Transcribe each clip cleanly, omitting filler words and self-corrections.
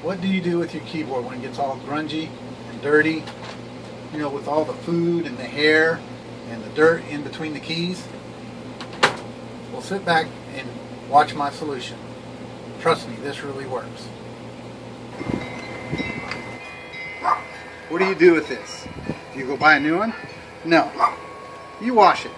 What do you do with your keyboard when it gets all grungy and dirty? You know, with all the food and the hair and the dirt in between the keys? Well, sit back and watch my solution. Trust me, this really works. What do you do with this? Do you go buy a new one? No. You wash it.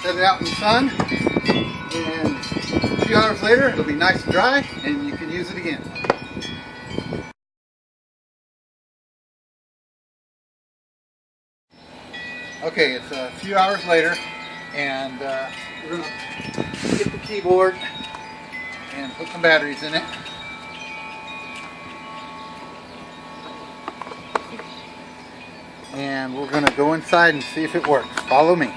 Set it out in the sun, and a few hours later it'll be nice and dry and you can use it again. Okay, it's a few hours later, and we're going to get the keyboard and put some batteries in it. And we're going to go inside and see if it works. Follow me.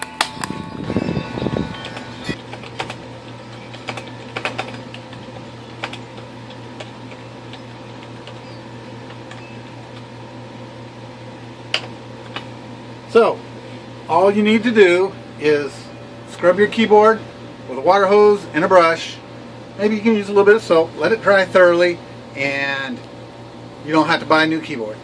So, all you need to do is scrub your keyboard with a water hose and a brush. Maybe you can use a little bit of soap. Let it dry thoroughly, and you don't have to buy a new keyboard.